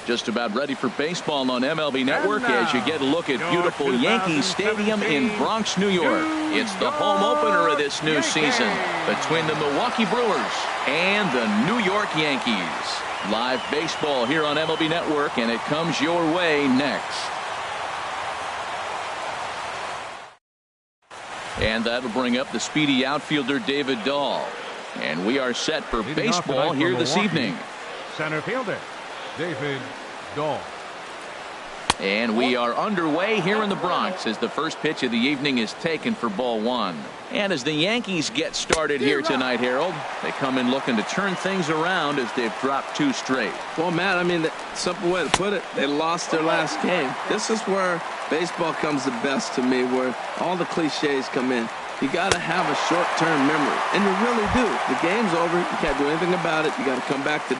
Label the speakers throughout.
Speaker 1: Just about ready for baseball on MLB Network as you get a look at beautiful Yankee Stadium in Bronx, New York. It's the home opener of this new season between the Milwaukee Brewers and the New York Yankees. Live baseball here on MLB Network, and it comes your way next. And that'll bring up the speedy outfielder David Dahl. And we are set for baseball here this evening.
Speaker 2: Center fielder David Dahl.
Speaker 1: And we are underway here in the Bronx as the first pitch of the evening is taken for ball one. And as the Yankees get started here tonight, Harold, they come in looking to turn things around as they've dropped 2 straight.
Speaker 3: Well, Matt, I mean, the simple way to put it, they lost their last game. This is where baseball comes the best to me, where all the cliches come in. You got to have a short-term memory, and you really do. The game's over. You can't do anything about it. You got to come back to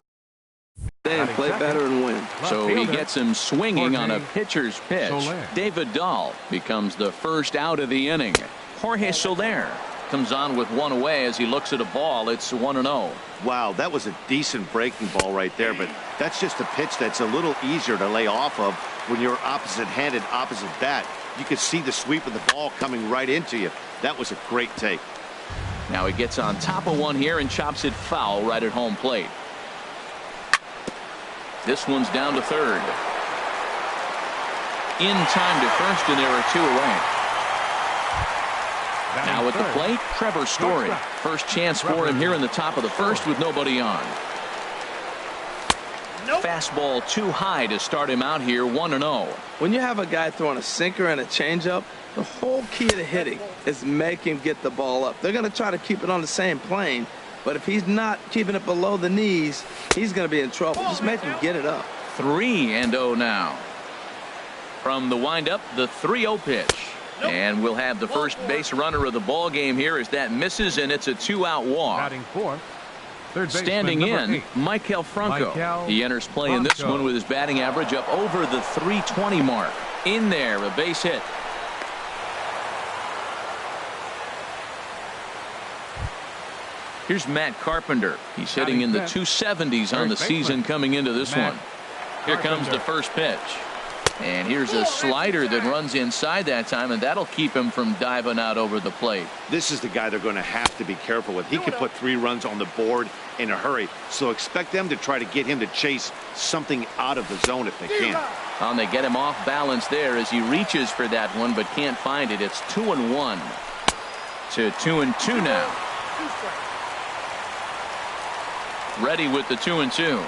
Speaker 3: and play better and win.
Speaker 1: So he gets him swinging on a pitcher's pitch. David Dahl becomes the first out of the inning. Jorge Soler comes on with 1 away as he looks at a ball. It's 1-0.
Speaker 4: Wow, that was a decent breaking ball right there, but that's just a pitch that's a little easier to lay off of when you're opposite-handed, opposite bat. You could see the sweep of the ball coming right into you. That was a great take.
Speaker 1: Now he gets on top of one here and chops it foul right at home plate. This one's down to third. In time to first, and there are 2 away. Now at the plate, Trevor Story. First chance for him here in the top of the first with nobody on. Fastball too high to start him out here, 1-0.
Speaker 3: When you have a guy throwing a sinker and a changeup, the whole key to hitting is make him get the ball up. They're going to try to keep it on the same plane, but if he's not keeping it below the knees, he's going to be in trouble. Just make him get it up.
Speaker 1: 3-0 now. From the windup, the 3-0 pitch. And we'll have the first base runner of the ball game here as that misses, and it's a 2-out walk.
Speaker 2: Batting fourth,
Speaker 1: standing in, Maikel Franco. He enters play in this one with his batting average up over the 320 mark. In there, a base hit. Here's Matt Carpenter. He's hitting in the 270s on the season coming into this one. Here comes the first pitch. And here's a slider that runs inside that time, and that'll keep him from diving out over the plate.
Speaker 4: This is the guy they're going to have to be careful with. He can put 3 runs on the board in a hurry, so expect them to try to get him to chase something out of the zone if they can.
Speaker 1: And they get him off balance there as he reaches for that one but can't find it. It's 2-1 to 2-2 now. Ready with the 2-2.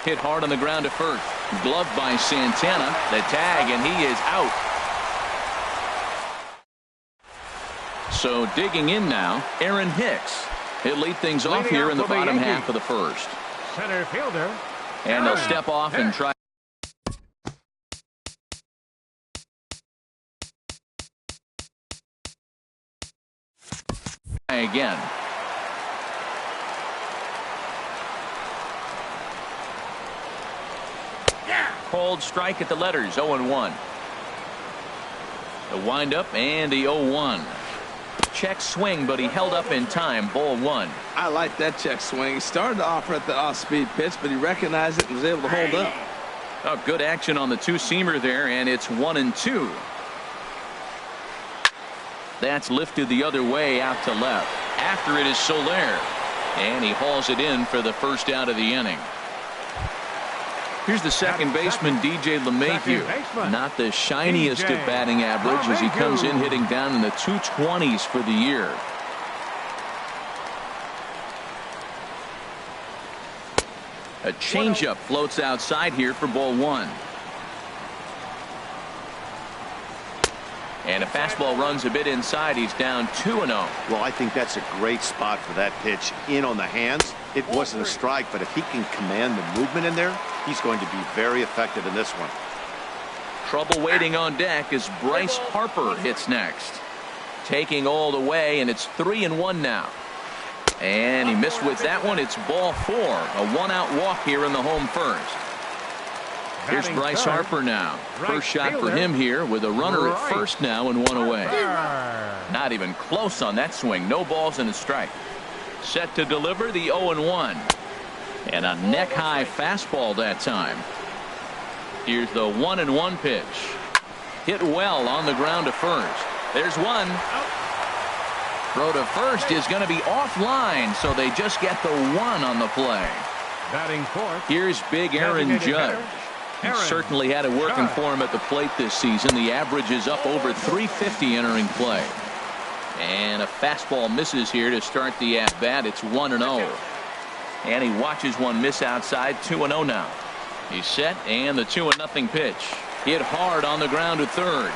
Speaker 1: Hit hard on the ground to first. Gloved by Santana. The tag, and he is out. So digging in now, Aaron Hicks. He'll lead things off here in the bottom half of the first.
Speaker 2: Center fielder.
Speaker 1: And they'll step off and try. Again. Cold strike at the letters, 0-1. The windup and the 0-1. Check swing, but he held up in time. Ball 1.
Speaker 3: I like that check swing. He started to offer at the off-speed pitch, but he recognized it and was able to hold up.
Speaker 1: Oh, good action on the 2-seamer there, and it's 1-2. That's lifted the other way out to left. After it is Soler, and he hauls it in for the first out of the inning. Here's the second baseman, DJ LeMahieu. Not the shiniest of batting average as he comes in hitting down in the 220s for the year. A changeup floats outside here for ball 1. And a fastball runs a bit inside. He's down 2-0.
Speaker 4: Well, I think that's a great spot for that pitch. In on the hands. It wasn't a strike, but if he can command the movement in there, he's going to be very effective in this one.
Speaker 1: Trouble waiting on deck as Bryce Harper hits next. Taking all the way, and it's 3-1 now. And he missed with that one. It's ball 4. A 1-out walk here in the home first. Here's Bryce Harper now. First shot for him here with a runner at first now and 1 away. Not even close on that swing. No balls and a strike. Set to deliver the 0-1. And a neck-high fastball that time. Here's the 1-1 pitch. Hit well on the ground to first. There's one. Throw to first is going to be offline, so they just get the 1 on the play.
Speaker 2: Batting fourth.
Speaker 1: Here's big Aaron Judge. He certainly had it working for him at the plate this season. The average is up over 350 entering play. And a fastball misses here to start the at-bat. It's 1-0. And he watches one miss outside. 2-0 now. He's set, and the 2-0 pitch. Hit hard on the ground to third.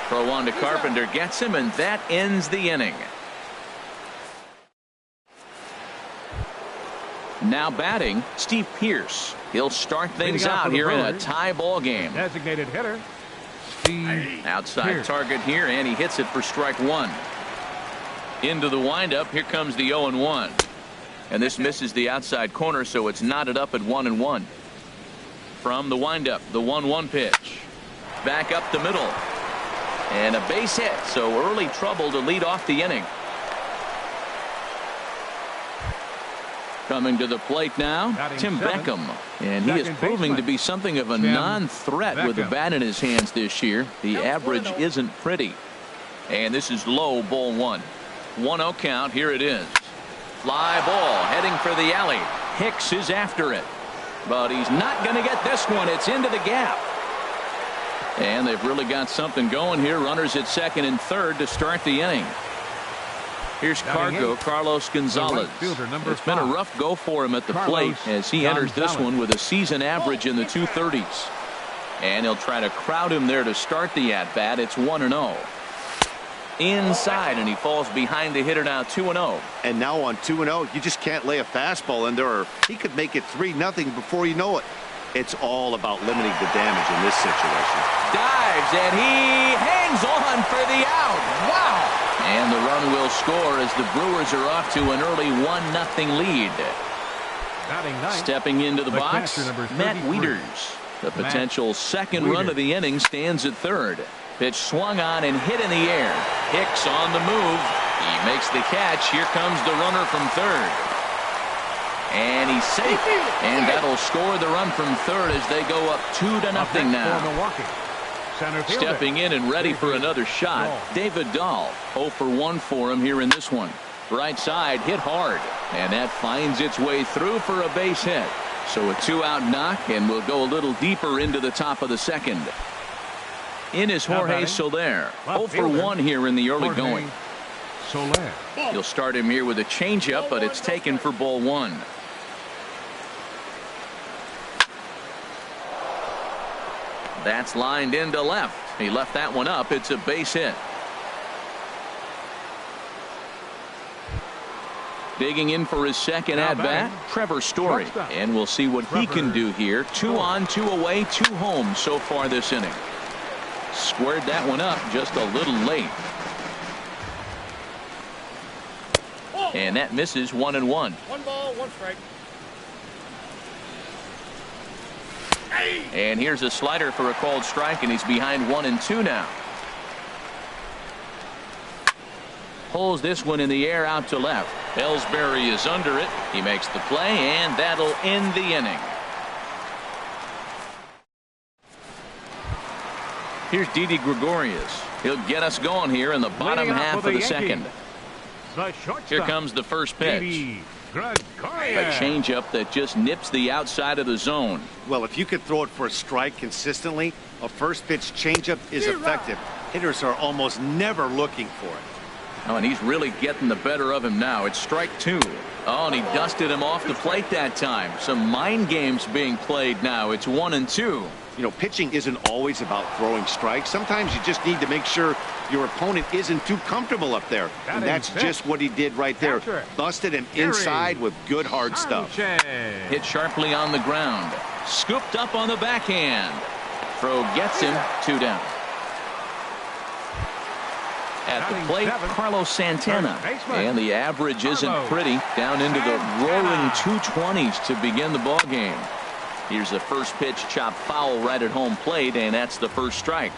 Speaker 1: Throw on to Carpenter gets him, and that ends the inning. Now batting, Steve Pearce. He'll start things out here in a tie ball game.
Speaker 2: Designated hitter, Steve
Speaker 1: Outside
Speaker 2: Pearce.
Speaker 1: target here, and he hits it for strike 1. Into the windup. Here comes the 0-1. And this misses the outside corner, so it's knotted up at 1-1. From the windup, the 1-1 pitch. Back up the middle. And a base hit, so early trouble to lead off the inning. Coming to the plate now, Tim Beckham. And he is proving to be something of a non-threat with the bat in his hands this year. The average isn't pretty. And this is low, ball 1. 1-0 count. Here it is. Fly ball heading for the alley. Hicks is after it. But he's not going to get this one. It's into the gap. And they've really got something going here. Runners at second and third to start the inning. Here's Carlos Gonzalez. It's been a rough go for him at the plate as he enters this one with a season average in the 230s. And he'll try to crowd him there to start the at-bat. It's 1-0. Inside, and he falls behind the hitter now. 2-0.
Speaker 4: And now on 2-0, you just can't lay a fastball in there, or he could make it 3-0 before you know it. It's all about limiting the damage in this situation.
Speaker 1: Dives, and he hangs on for the out. Wow. And the run will score as the Brewers are off to an early 1-0 lead. Stepping into the box, Matt Wieters. The potential second run of the inning stands at third. Pitch swung on and hit in the air. Hicks on the move. He makes the catch. Here comes the runner from third. And he's safe. And that'll score the run from third as they go up 2-0 now. Stepping in and ready for another shot, David Dahl. 0 for 1 for him here in this one. Right side hit hard. And that finds its way through for a base hit. So a 2-out knock, and we'll go a little deeper into the top of the second. In is Jorge Soler. 0 for 1 here in the early going. You'll start him here with a changeup, but it's taken for ball 1. That's lined into left. He left that one up. It's a base hit. Digging in for his second at-bat, Trevor Story. And we'll see what he can do here. 2 on, 2 away, 2 home so far this inning. Squared that one up just a little late. And that misses. 1-1.
Speaker 5: 1 ball, 1 strike.
Speaker 1: And here's a slider for a called strike, and he's behind 1-2 now. Pulls this one in the air out to left. Ellsbury is under it. He makes the play, and that'll end the inning. Here's Didi Gregorius. He'll get us going here in the bottom half of the second. Here comes the first pitch. A changeup that just nips the outside of the zone.
Speaker 4: Well, if you could throw it for a strike consistently, a first pitch changeup is effective. Hitters are almost never looking for it.
Speaker 1: Oh, and he's really getting the better of him now. It's strike 2. Oh, and he dusted him off the plate that time. Some mind games being played now. It's 1-2.
Speaker 4: You know, pitching isn't always about throwing strikes. Sometimes you just need to make sure your opponent isn't too comfortable up there. And that's just what he did right there. Busted him inside with good hard stuff.
Speaker 1: Hit sharply on the ground. Scooped up on the backhand. Throw gets him. 2 down. At the plate, Carlos Santana. And the average isn't pretty. Down into the roaring 220s to begin the ball game. Here's the first pitch, chopped foul right at home plate, and that's the first strike.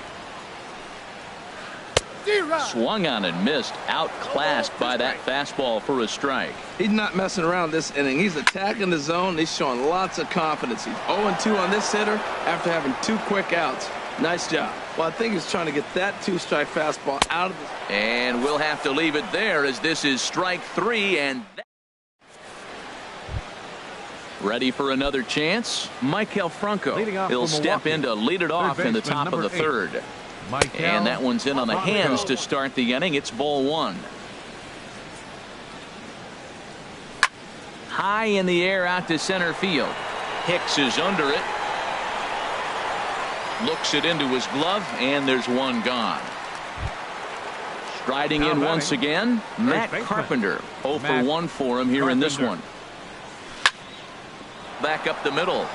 Speaker 1: Swung on and missed. Outclassed by that fastball for a strike.
Speaker 3: He's not messing around this inning. He's attacking the zone. He's showing lots of confidence. He's 0-2 on this hitter after having 2 quick outs. Nice job. Well, I think he's trying to get that 2-strike fastball out of the...
Speaker 1: And we'll have to leave it there as this is strike 3. And ready for another chance. Michael Franco. He'll step in to lead it off in the top of the 3rd. And that one's in on the hands to start the inning. It's ball 1. High in the air out to center field. Hicks is under it. Looks it into his glove, and there's one gone. Striding in once again, Matt Carpenter. 0 for 1 for him here in this one. Back up the middle.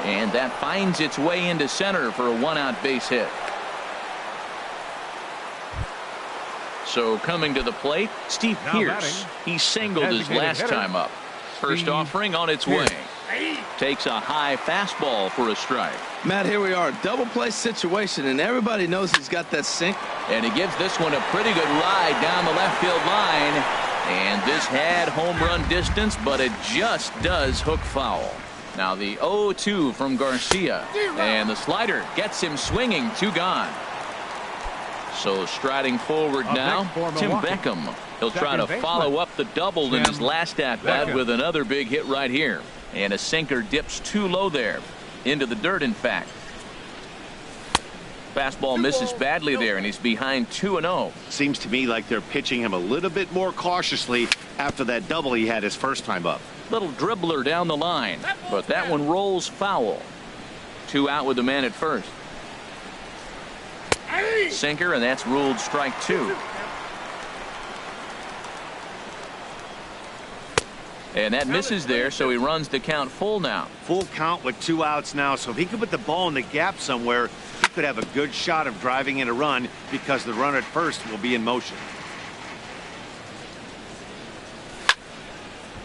Speaker 1: And that finds its way into center for a 1-out base hit. So coming to the plate, Steve Pearce. He singled his last time up. First offering on its way. Takes a high fastball for a strike.
Speaker 3: Matt, here we are. Double play situation, and everybody knows he's got that sink.
Speaker 1: And he gives this one a pretty good ride down the left field line. And this had home run distance, but it just does hook foul. Now the 0-2 from Garcia. And the slider gets him swinging. 2 gone. So striding forward now, Tim Beckham. He'll try to follow up the double in his last at-bat with another big hit right here. And a sinker dips too low there. Into the dirt, in fact. Fastball misses badly there, and he's behind 2-0.
Speaker 4: Seems to me like they're pitching him a little bit more cautiously after that double he had his first time up.
Speaker 1: Little dribbler down the line, but that one rolls foul. 2 out with the man at first. Sinker, and that's ruled strike 2. And that misses there, so he runs the count full now.
Speaker 4: Full count with 2 outs now, so if he could put the ball in the gap somewhere, he could have a good shot of driving in a run because the runner at first will be in motion.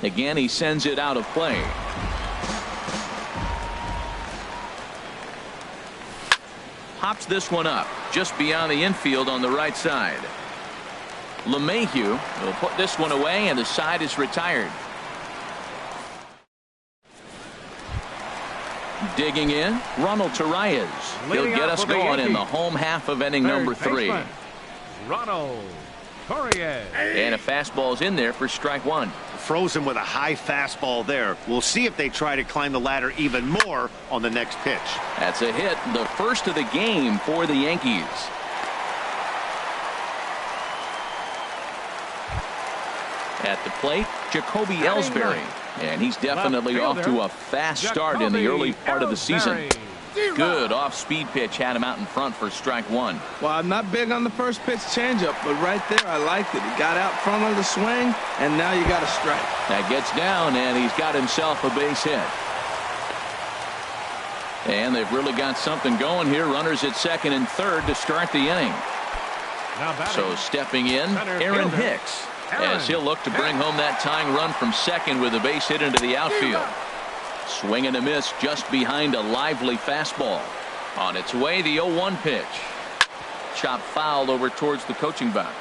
Speaker 1: Again, he sends it out of play. Hops this one up just beyond the infield on the right side. LeMahieu will put this one away, and the side is retired. Digging in, Ronald Torreyes. He'll get us going in the home half of inning number 3.
Speaker 2: Ronald Torreyes.
Speaker 1: And a fastball's in there for strike 1.
Speaker 4: Frozen with a high fastball there. We'll see if they try to climb the ladder even more on the next pitch.
Speaker 1: That's a hit, the first of the game for the Yankees. At the plate, Jacoby Ellsbury. And he's definitely off to a fast start in the early part of the season. Good off-speed pitch had him out in front for strike 1.
Speaker 3: Well, I'm not big on the first pitch changeup, but right there I liked it. He got out front of the swing, and now you got a strike.
Speaker 1: That gets down, and he's got himself a base hit. And they've really got something going here. Runners at second and third to start the inning. So stepping in, Aaron Hicks, as he'll look to bring home that tying run from second with a base hit into the outfield. Swing and a miss just behind a lively fastball. On its way, the 0-1 pitch. Chop fouled over towards the coaching box.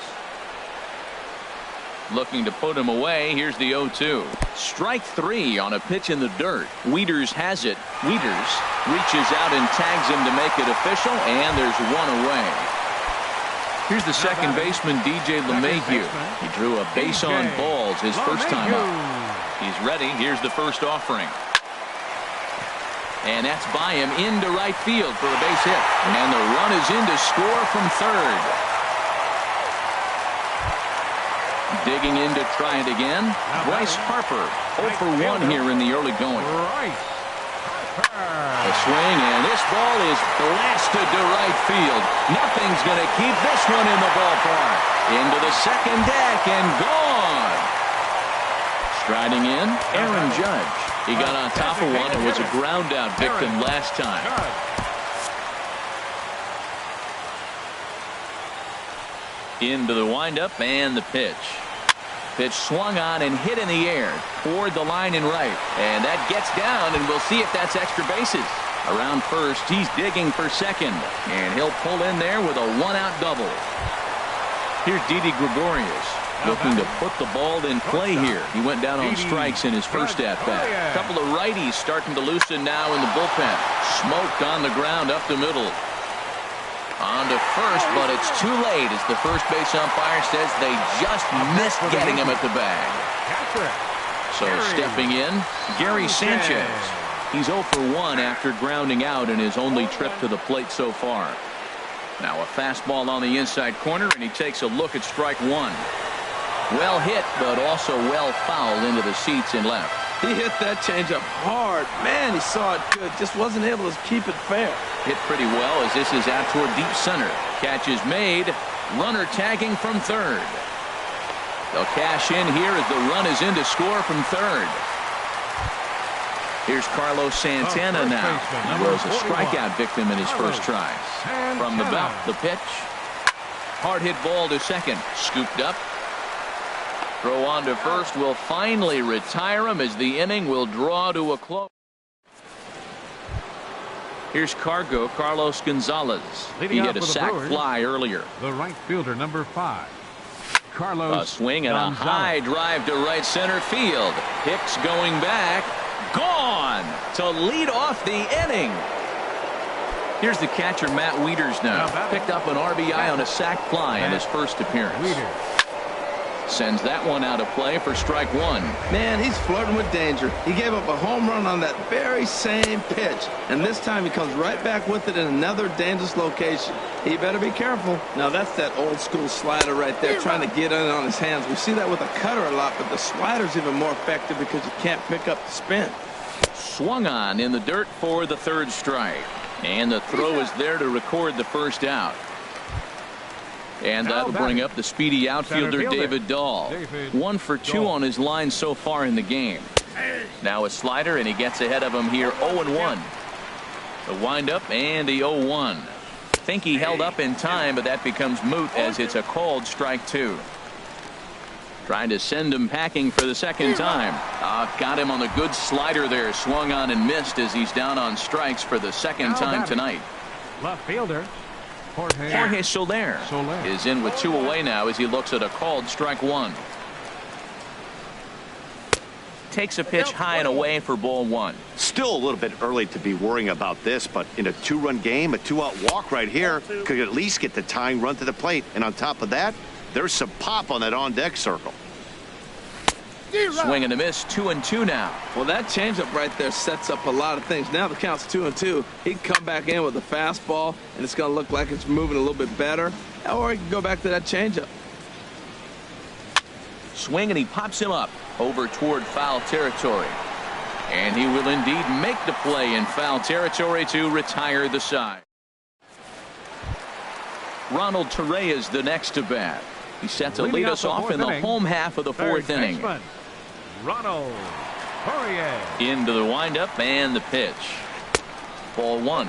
Speaker 1: Looking to put him away. Here's the 0-2. Strike 3 on a pitch in the dirt. Wieters has it. Wieters reaches out and tags him to make it official, and there's one away. Here's the second baseman, DJ LeMahieu. He drew a base on balls his first time up. He's ready. Here's the first offering. And that's by him into right field for a base hit. And the run is in to score from third. Digging in to try it again. Bryce Harper, 0 for 1 here in the early going. A swing, and this ball is blasted to right field. Nothing's going to keep this one in the ballpark. Into the second deck and gone. Striding in, Aaron Judge. He got on top of one and was a ground out victim last time. Into the windup and the pitch. Pitch swung on and hit in the air toward the line and right. And that gets down, and we'll see if that's extra bases. Around first, he's digging for second. And he'll pull in there with a 1-out double. Here's Didi Gregorius looking to put the ball in play here. He went down on strikes in his first at-bat. A couple of righties starting to loosen now in the bullpen. Smoked on the ground up the middle. On to first, but it's too late as the first base umpire says they just missed getting him at the bag. So stepping in, Gary Sanchez. He's 0 for 1 after grounding out in his only trip to the plate so far. Now a fastball on the inside corner, and he takes a look at strike one. Well hit, but also well fouled into the seats and left.
Speaker 3: He hit that changeup hard. Man, he saw it good. Just wasn't able to keep it fair.
Speaker 1: Hit pretty well as this is out toward deep center. Catch is made. Runner tagging from third. They'll cash in here as the run is in to score from third. Here's Carlos Santana now. He was a strikeout victim in his first try. From the belt, the pitch. Hard hit ball to second. Scooped up. Throw on to first will finally retire him as the inning will draw to a close. Here's Carlos Gonzalez. He hit a sac fly earlier.
Speaker 2: The right fielder, number 5. Carlos.
Speaker 1: A swing and a high drive to right center field. Hicks going back. Gone to lead off the inning. Here's the catcher, Matt Wieters now. Picked up an RBI on a sac fly in his first appearance. Sends that one out of play for strike one.
Speaker 3: Man, he's flirting with danger. He gave up a home run on that very same pitch. And this time he comes right back with it in another dangerous location. He better be careful. Now that's that old school slider right there trying to get in on his hands. We see that with a cutter a lot, but the slider's even more effective because you can't pick up the spin.
Speaker 1: Swung on in the dirt for the third strike. And the throw is there to record the first out. And that'll bring up the speedy outfielder David Dahl. 1 for 2 on his line so far in the game. Now a slider, and he gets ahead of him here 0-1. The windup and the 0-1. Think he held up in time, but that becomes moot as it's a called strike two. Trying to send him packing for the second time. Got him on the good slider there. Swung on and missed as he's down on strikes for the second time tonight.
Speaker 2: Left fielder.
Speaker 1: Jorge Soler is in with 2 away now as he looks at a called strike one. Takes a pitch high and away for ball one.
Speaker 4: Still a little bit early to be worrying about this, but in a 2-run game, a 2-out walk right here could at least get the tying run to the plate. And on top of that, there's some pop on that on-deck circle.
Speaker 1: Swing and a miss, 2-2 now.
Speaker 3: Well, that changeup right there sets up a lot of things. Now the count's 2-2. He can come back in with a fastball, and it's going to look like it's moving a little bit better. Or he can go back to that changeup.
Speaker 1: Swing, and he pops him up over toward foul territory. And he will indeed make the play in foul territory to retire the side. Ronald Torreyes the next to bat. He's set to lead us off in the home half of the fourth inning.
Speaker 2: Ronald Torreyes.
Speaker 1: Into the windup and the pitch. Ball one.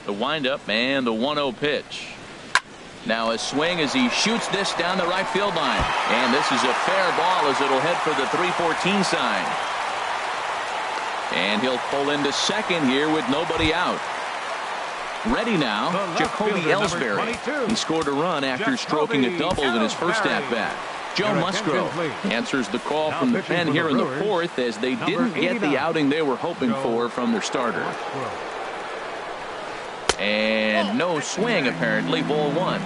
Speaker 1: The windup and the 1-0 pitch. Now a swing as he shoots this down the right field line. And this is a fair ball as it'll head for the 3-14 sign. And he'll pull into second here with nobody out. Ready now, Jacoby Ellsbury. He scored a run after stroking a double in his first at-bat. Joe Musgrove answers the call from the pen here in the fourth as they didn't get the outing they were hoping for from their starter. And no swing apparently, ball one.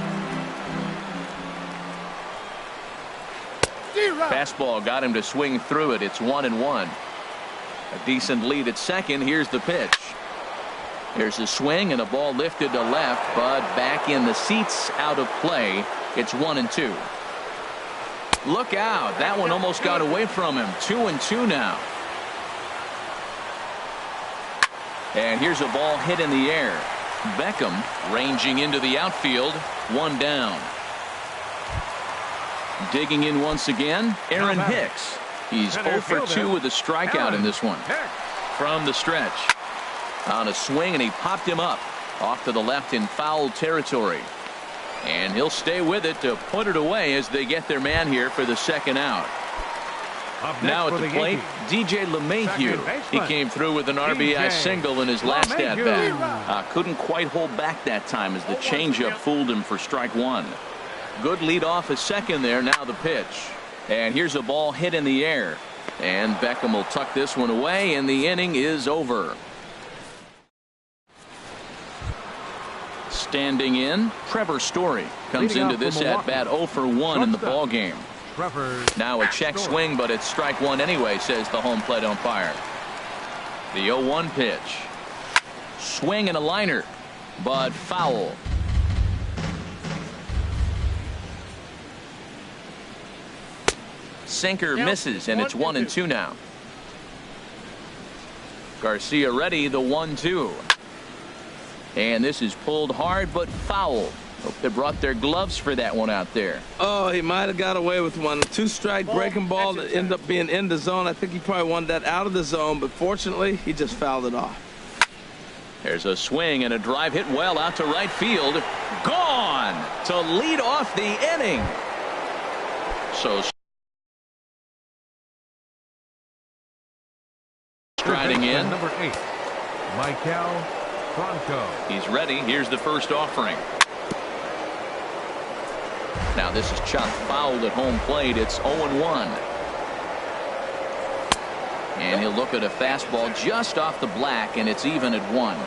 Speaker 1: Fastball got him to swing through it. It's 1-1. A decent lead at second. Here's the pitch. There's a swing and a ball lifted to left, but back in the seats, out of play. It's 1-2. Look out. That one almost got away from him. 2-2 now. And here's a ball hit in the air. Beckham ranging into the outfield. One down. Digging in once again, Aaron Hicks. He's 0 for 2 with a strikeout in this one. From the stretch. On a swing, and he popped him up off to the left in foul territory. And he'll stay with it to put it away as they get their man here for the second out.
Speaker 2: Up next
Speaker 1: Now
Speaker 2: for
Speaker 1: at the
Speaker 2: the
Speaker 1: plate,
Speaker 2: Yankees,
Speaker 1: DJ LeMahieu.
Speaker 2: second baseman,
Speaker 1: He came through with an RBI
Speaker 2: DJ
Speaker 1: single in his last at
Speaker 2: LeMahieu.
Speaker 1: bat. Couldn't quite hold back that time as the changeup fooled him for strike one. Good lead off at second there. Now the pitch. And here's a ball hit in the air. And Beckham will tuck this one away, and the inning is over. Standing in, Trevor Story comes
Speaker 2: Leading
Speaker 1: into
Speaker 2: off
Speaker 1: this
Speaker 2: for
Speaker 1: at bat 0 for 1 in the
Speaker 2: Shortstop.
Speaker 1: ball game.
Speaker 2: Trevor
Speaker 1: Now a check
Speaker 2: Story.
Speaker 1: swing, but it's strike one anyway, says the home plate umpire. The 0-1 pitch. Swing and a liner, but foul. Sinker misses, and it's 1-2 now. Garcia ready, the 1-2. And this is pulled hard, but foul. Hope they brought their gloves for that one out there.
Speaker 3: Oh, he might have got away with one. Two-strike breaking ball that ended up being in the zone. I think he probably wanted that out of the zone, but fortunately, he just fouled it off.
Speaker 1: There's a swing and a drive hit well out to right field. Gone to lead off the inning. So striding in.
Speaker 2: Number 8, Michael Franco.
Speaker 1: He's ready. Here's the first offering. Now this is chopped fouled at home plate. It's 0-1. And he'll look at a fastball just off the black, and it's even at 1.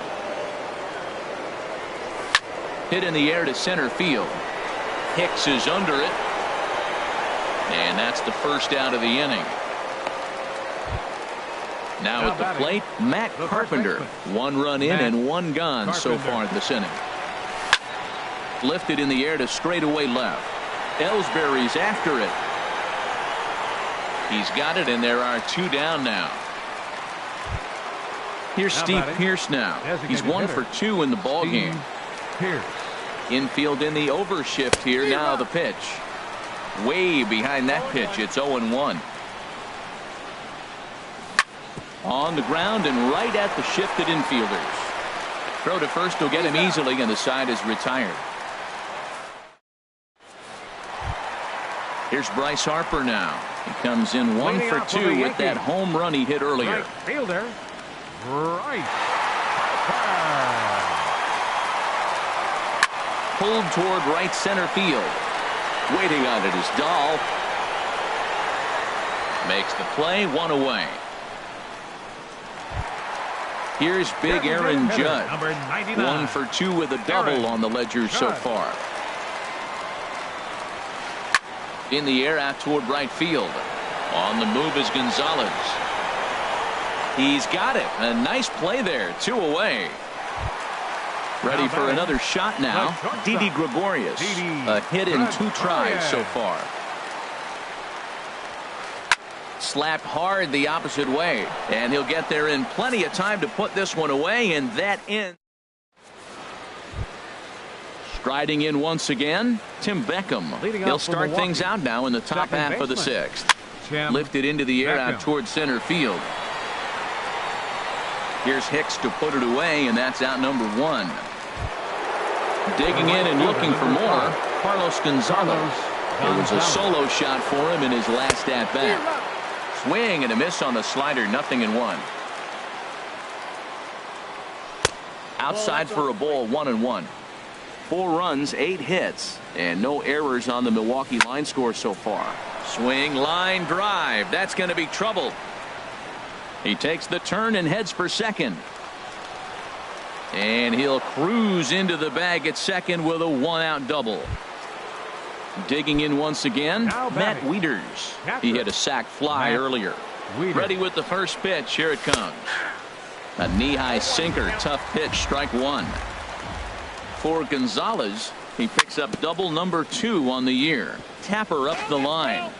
Speaker 1: Hit in the air to center field. Hicks is under it. And that's the first out of the inning. Now at the plate, Matt Carpenter. 1 run in and 1 gone so far this inning. Lifted in the air to straightaway left. Ellsbury's after it. He's got it, and there are 2 down now. Here's Steve Pearce now. He's 1 for 2 in the ball game. Infield in the overshift here. Now the pitch. Way behind that pitch. It's 0-1. On the ground and right at the shifted infielders. Throw to first will get him easily, and the side is retired. Here's Bryce Harper now. He comes in 1 for 2 with that home run he hit earlier.
Speaker 2: Right fielder, Bryce Harper.
Speaker 1: Pulled toward right center field. Waiting on it is Dahl. Makes the play, 1 away. Here's big Aaron Judge.
Speaker 2: Number 99.
Speaker 1: 1 for 2 with a double on the ledger so far. In the air out toward right field. On the move is Gonzalez. He's got it. A nice play there. 2 away. Ready for another shot now. Didi Gregorius. A hit in 2 tries so far. Slapped hard the opposite way. And he'll get there in plenty of time to put this one away, and that ends. Striding in once again, Tim Beckham. He'll start things out now in the top half of the 6th. Lifted into the air out towards center field. Here's Hicks to put it away, and that's out number 1. Digging in and looking for more, Carlos Gonzalez. It was a solo shot for him in his last at bat. Swing and a miss on the slider, 0-1. Outside for a ball, 1-1. 4 runs, 8 hits, and no errors on the Milwaukee line score so far. Swing, line, drive. That's going to be trouble. He takes the turn and heads for second. And he'll cruise into the bag at second with a 1-out double. Digging in once again, Matt Wieters. He hit a sac fly earlier. Ready with the first pitch. Here it comes. A knee-high sinker. Tough pitch. Strike 1. For Gonzalez, he picks up double number 2 on the year. Tapper up the line.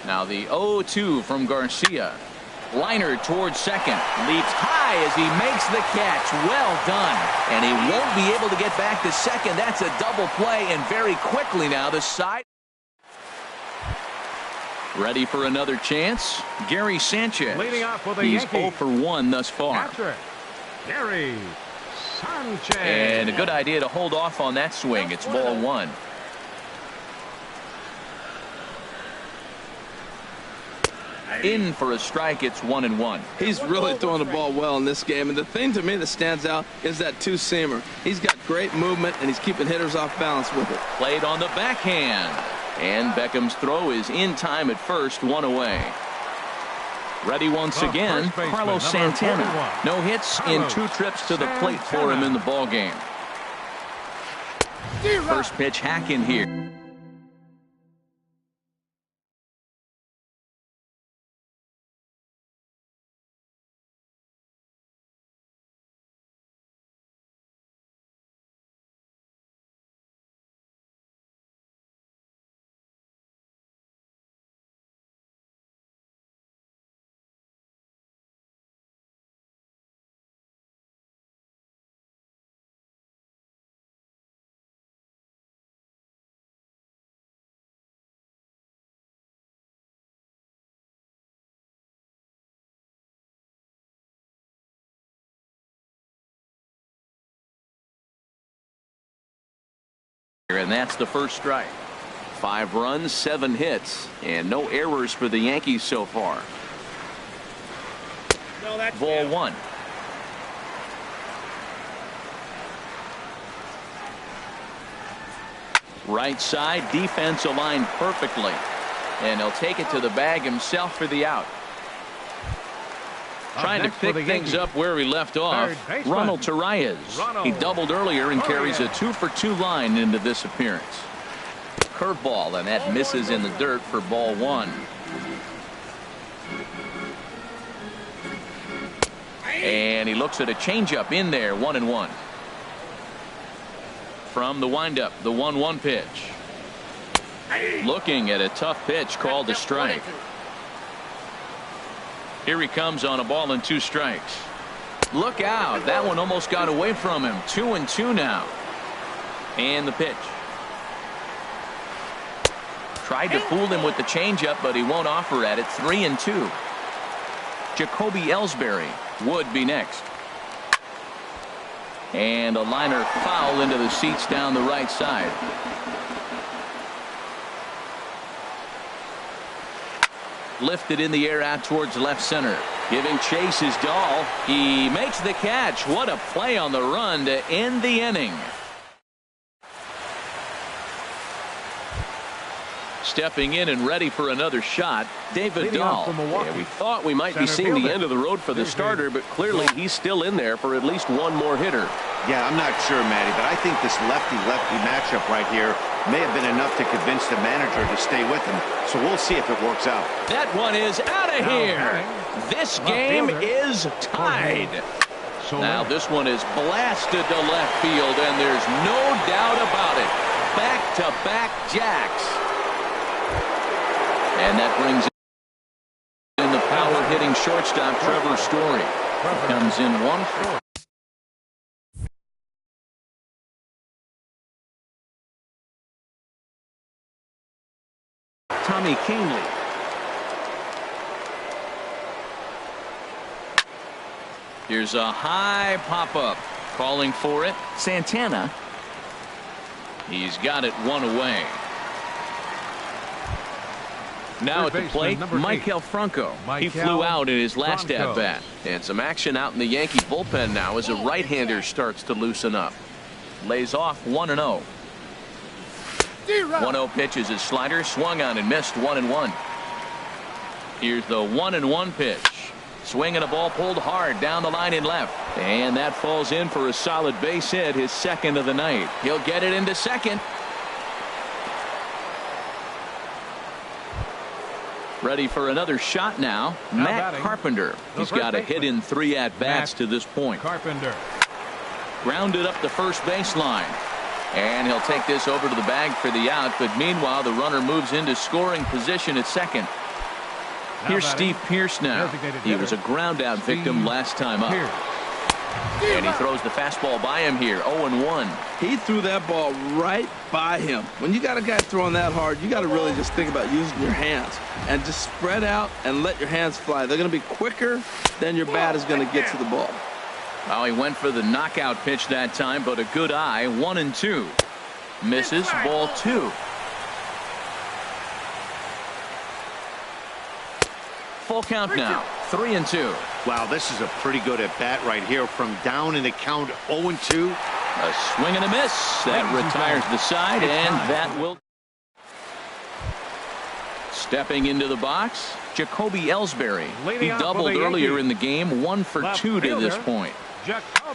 Speaker 1: Now the 0-2 from Garcia. Liner towards second. Leaps high as he makes the catch. Well done. And he won't be able to get back to second. That's a double play, and very quickly now the side. Ready for another chance. Gary Sanchez.
Speaker 2: Leading off for the
Speaker 1: He's
Speaker 2: Yankees.
Speaker 1: 0 for 1 thus far.
Speaker 2: Gary Sanchez.
Speaker 1: And a good idea to hold off on that swing. It's ball 1. In for a strike. It's 1-1.
Speaker 3: He's really throwing the ball well in this game, and the thing to me that stands out is that two-seamer. He's got great movement, and he's keeping hitters off balance with it.
Speaker 1: Played on the backhand. And Beckham's throw is in time at first, 1 away. Ready once again, Carlos Santana. No hits in 2 trips to the plate for him in the ballgame. First pitch hack in here. And that's the first strike. 5 runs, 7 hits, and no errors for the Yankees so far. Ball 1. Right side, defense aligned perfectly. And he'll take it to the bag himself for the out. Trying to pick things up where he left off, Ronald Torreyes. He doubled earlier and carries a 2-for-2 line into this appearance. Curveball, and that misses in the dirt for ball 1. And he looks at a changeup in there, 1-1. From the windup, the 1-1 pitch. Looking at a tough pitch called a strike. Here he comes on a ball and 2 strikes. Look out. That one almost got away from him. 2-2 now. And the pitch. Tried to fool him with the changeup, but he won't offer at it. 3-2. Jacoby Ellsbury would be next. And a liner foul into the seats down the right side. Lifted in the air out towards left center. Giving chase is Dahl. He makes the catch. What a play on the run to end the inning. Stepping in and ready for another shot, David Dahl.
Speaker 5: Yeah, we thought we might be seeing the end of the road for the starter, but clearly he's still in there for at least one more hitter.
Speaker 4: Yeah, I'm not sure, Matty, but I think this lefty-lefty matchup right here may have been enough to convince the manager to stay with him. So we'll see if it works out.
Speaker 1: That one is out of here. This game is tied. Now this one is blasted to left field, and there's no doubt about it. Back-to-back jacks. And that brings in the power-hitting shortstop, Trevor Story. Comes in 1-4. Tommy Kahnle. Here's a high pop-up. Calling for it, Santana. He's got it 1 away. Now at the plate, Maikel Franco. He flew out in his last at-bat. And some action out in the Yankee bullpen now as a right-hander starts to loosen up. Lays off 1-0. 1-0 pitch is his slider, swung on and missed, 1-1. Here's the 1-1 pitch. Swinging a ball pulled hard down the line in left. And that falls in for a solid base hit, his second of the night. He'll get it into second. Ready for another shot now. Matt Carpenter. He's got a hit in 3 at-bats to this point.
Speaker 2: Carpenter.
Speaker 1: Grounded up the first baseline. And he'll take this over to the bag for the out. But meanwhile, the runner moves into scoring position at second. Here's Steve Pearce now. He was a ground-out victim last time up. And he throws the fastball by him here. 0-1.
Speaker 3: He threw that ball right by him. When you got a guy throwing that hard, you got to really just think about using your hands and just spread out and let your hands fly. They're going to be quicker than your bat is going to get to the ball.
Speaker 1: Well, he went for the knockout pitch that time, but a good eye. 1-2. Misses. Ball 2. Full count now, 3-2.
Speaker 4: Wow, this is a pretty good at bat right here from down in the count 0-2.
Speaker 1: A swing and a miss. That retires the side, and that will. Stepping into the box, Jacoby Ellsbury. He doubled earlier in the game, 1 for 2 to this point.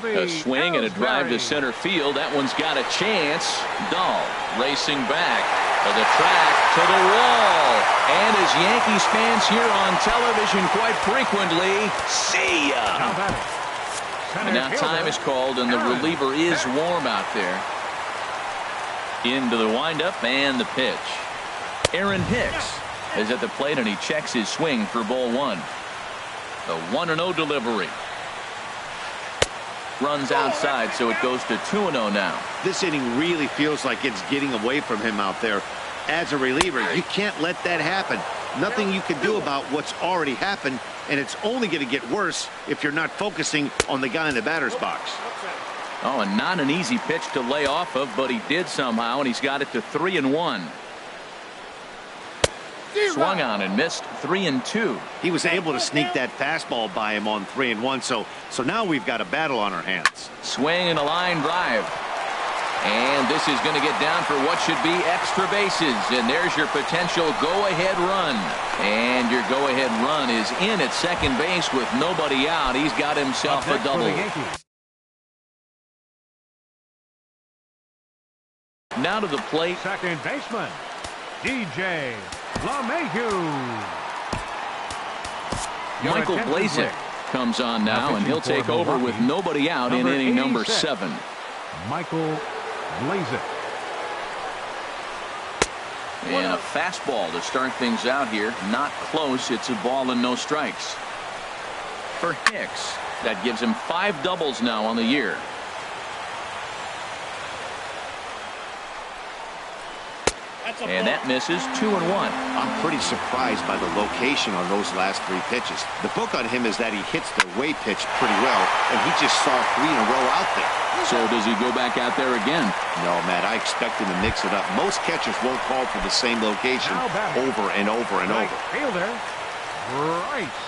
Speaker 1: A swing and a drive to center field. That one's got a chance. Dahl racing back to the track, to the wall. And as Yankees fans hear on television quite frequently, see ya. And now time is called, and the reliever is warm out there. Into the windup and the pitch. Aaron Hicks is at the plate, and he checks his swing for ball 1. The 1-0 delivery. Runs outside, so it goes to 2-0 now.
Speaker 4: This inning really feels like it's getting away from him out there. As a reliever, you can't let that happen. Nothing you can do about what's already happened, and it's only going to get worse if you're not focusing on the guy in the batter's box.
Speaker 1: Oh, and not an easy pitch to lay off of, but he did somehow, and he's got it to 3-1. Swung on and missed, 3-2.
Speaker 4: He was able to sneak that fastball by him on 3-1, so now we've got a battle on our hands.
Speaker 1: Swing and a line drive. And this is going to get down for what should be extra bases. And there's your potential go-ahead run. And your go-ahead run is in at second base with nobody out. He's got himself a double. Now to the plate.
Speaker 2: Second baseman, DJ LeMahieu.
Speaker 1: Michael Blazek comes on now, and he'll take over with nobody out in inning number 7.
Speaker 2: Michael Blazek.
Speaker 1: And a fastball to start things out here. Not close. It's a ball and no strikes. For Hicks, that gives him 5 doubles now on the year. And that misses, 2-1.
Speaker 4: I'm pretty surprised by the location on those last 3 pitches. The book on him is that he hits the way pitch pretty well, and he just saw 3 in a row out there.
Speaker 1: So does he go back out there again?
Speaker 4: No, Matt, I expect him to mix it up. Most catchers won't call for the same location over and over and over.
Speaker 2: Fielder, Bryce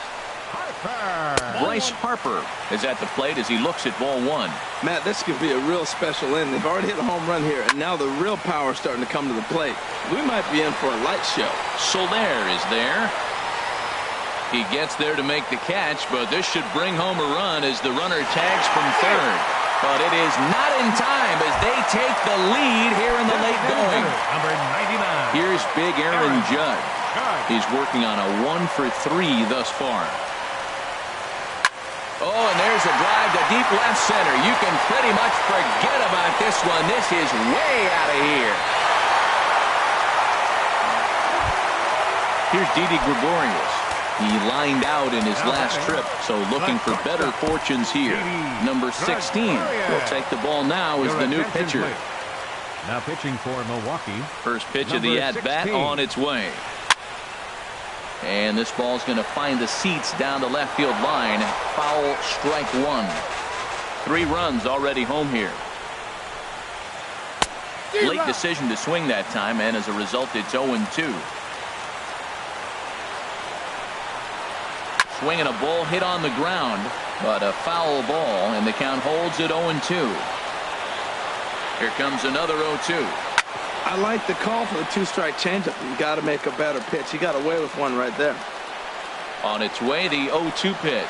Speaker 2: Harper.
Speaker 1: Bryce Harper is at the plate as he looks at ball 1.
Speaker 3: Matt, this could be a real special inning. They've already hit a home run here, and now the real power is starting to come to the plate. We might be in for a light show.
Speaker 1: Soler is there. He gets there to make the catch, but this should bring home a run as the runner tags from third. But it is not in time as they take the lead here in the late going.
Speaker 2: Number 99.
Speaker 1: Here's big Aaron Judge. He's working on a 1 for 3 thus far. Oh, and there's a drive to deep left center. You can pretty much forget about this one. This is way out of here. Here's Didi Gregorius. He lined out in his last trip, so looking for better fortunes here. Number 16 will take the ball now as the new pitcher.
Speaker 2: Now pitching for Milwaukee.
Speaker 1: First pitch of the at-bat on its way. And this ball's going to find the seats down the left field line. Foul, strike 1. 3 runs already home here. Late decision to swing that time, and as a result, it's 0-2. Swinging a ball hit on the ground, but a foul ball, and the count holds at 0-2. Here comes another 0-2.
Speaker 3: I like the call for the 2-strike changeup. You got to make a better pitch. He got away with one right there.
Speaker 1: On its way, the 0-2 pitch.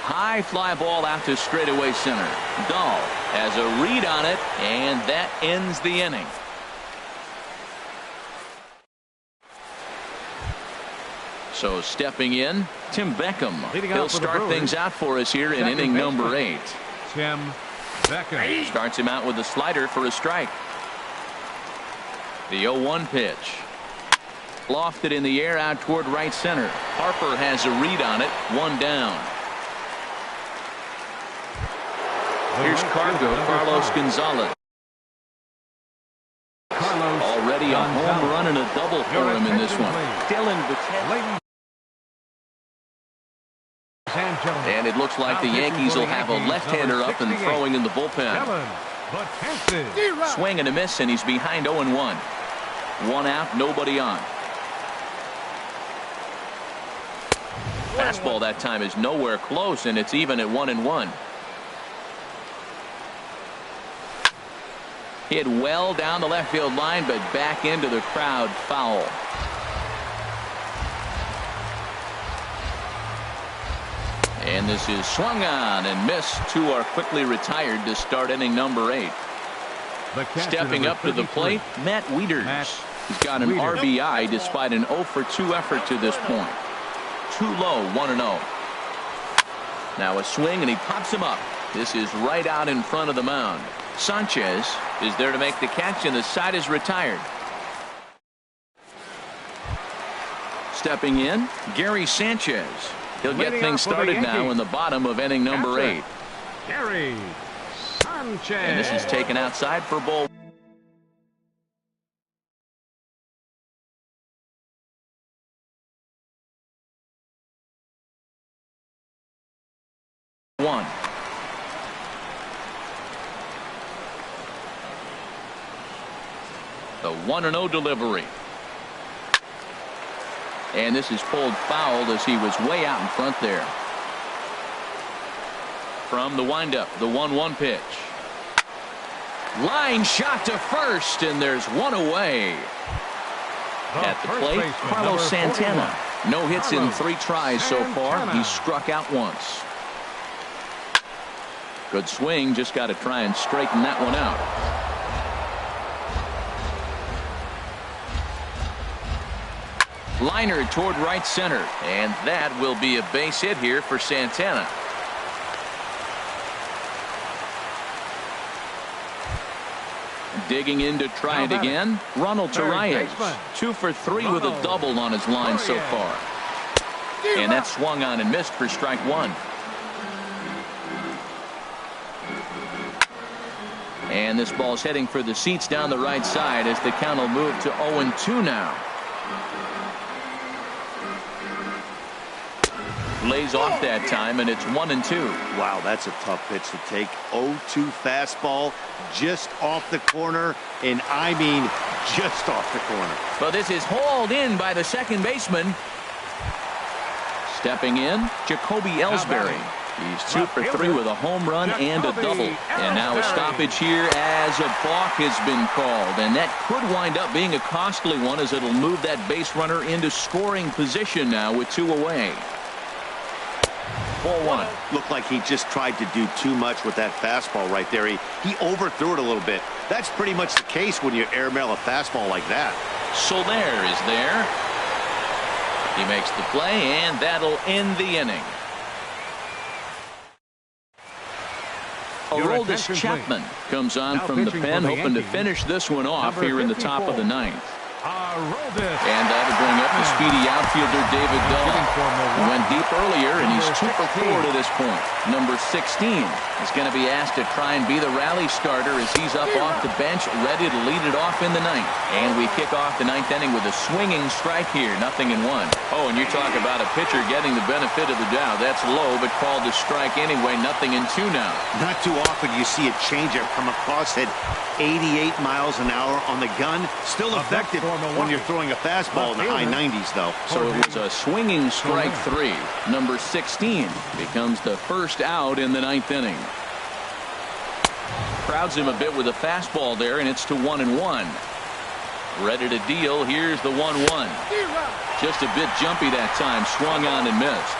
Speaker 1: High fly ball out to straightaway center. Dahl has a read on it, and that ends the inning. So stepping in, Tim Beckham. He'll start things out for us here in inning number 8.
Speaker 2: Tim Beckham
Speaker 1: starts him out with a slider for a strike. The 0-1 pitch. Lofted in the air out toward right center. Harper has a read on it. 1 down. Here's Carlos Gonzalez. Already a home run and a double for him in this one. And it looks like the Yankees will have a left-hander up and throwing in the bullpen. Swing and a miss, and he's behind 0-1. 1 out, nobody on. Fastball that time is nowhere close, and it's even at 1-1. Hit well down the left field line, but back into the crowd, foul. And this is swung on and missed. Two are quickly retired to start inning number 8. Stepping up to the plate, Matt Wieters. He's got an RBI despite an 0-for-2 effort to this point. Too low, 1-0. Now a swing, and he pops him up. This is right out in front of the mound. Sanchez is there to make the catch, and the side is retired. Stepping in, Gary Sanchez. He'll get things started now in the bottom of inning number 8.
Speaker 2: Gary Sanchez.
Speaker 1: And this is taken outside for ball. One. The 1-0 delivery. And this is pulled foul as he was way out in front there. From the windup, the 1-1 pitch. Line shot to first, and there's one away. At the plate, Carlos Santana. No hits in 3 tries so far. He struck out once. Good swing, just got to try and straighten that one out. Liner toward right center, and that will be a base hit here for Santana. Digging in to try it again, Ronald Torreyes. 2 for 3 with a double on his line so far. And that swung on and missed for strike 1. And this ball's heading for the seats down the right side as the count will move to 0-2 now. Lays off that time, and it's 1-2.
Speaker 4: Wow, that's a tough pitch to take. 0-2 fastball just off the corner, and I mean just off the corner.
Speaker 1: But this is hauled in by the second baseman. Stepping in, Jacoby Ellsbury. He's 2 for 3 with a home run and a double. And now a stoppage here as a balk has been called. And that could wind up being a costly one as it'll move that base runner into scoring position now with 2 away. 4-1.
Speaker 4: Looked like he just tried to do too much with that fastball right there. He overthrew it a little bit. That's pretty much the case when you airmail a fastball like that.
Speaker 1: Soler is there. He makes the play, and that'll end the inning. Aroldis Chapman comes on from the pen, hoping to finish this one off here in the top of the 9th. And that'll bring up the speedy outfielder David Dahl. He went deep earlier, and he's 2 for 4 to this point. Number 16 is going to be asked to try and be the rally starter as he's up off the bench, ready to lead it off in the 9th. And we kick off the 9th inning with a swinging strike here, 0-1. Oh, and you talk about a pitcher getting the benefit of the doubt. That's low, but called a strike anyway, 0-2 now.
Speaker 4: Not too often you see a changeup come across at 88 miles an hour on the gun. Still effective when you're throwing a fastball in the high 90s, though.
Speaker 1: So it was a swinging strike 3. Number 16 becomes the first out in the 9th inning. Crowds him a bit with a fastball there, and it's to 1-1. Ready to deal. Here's the 1-1. Just a bit jumpy that time. Swung on and missed.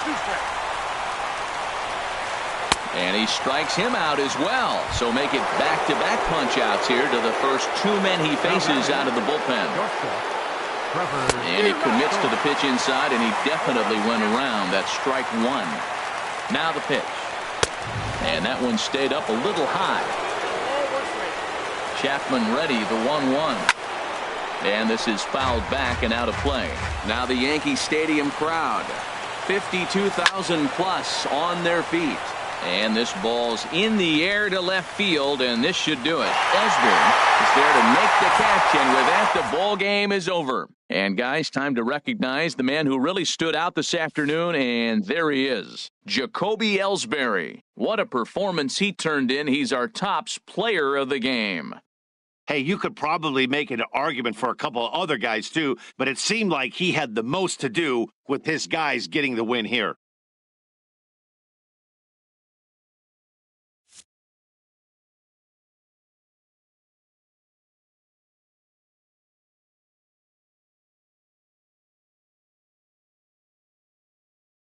Speaker 1: And he strikes him out as well. So make it back-to-back punch-outs here to the first 2 men he faces out of the bullpen. And he commits to the pitch inside, and he definitely went around. That's strike 1. Now the pitch. And that one stayed up a little high. Chapman ready, the 1-1. And this is fouled back and out of play. Now the Yankee Stadium crowd. 52,000 plus on their feet. And this ball's in the air to left field, and this should do it. Ellsbury is there to make the catch, and with that, the ball game is over. And guys, time to recognize the man who really stood out this afternoon, and there he is, Jacoby Ellsbury. What a performance he turned in. He's our tops player of the game.
Speaker 4: Hey, you could probably make an argument for a couple of other guys too, but it seemed like he had the most to do with his guys getting the win here.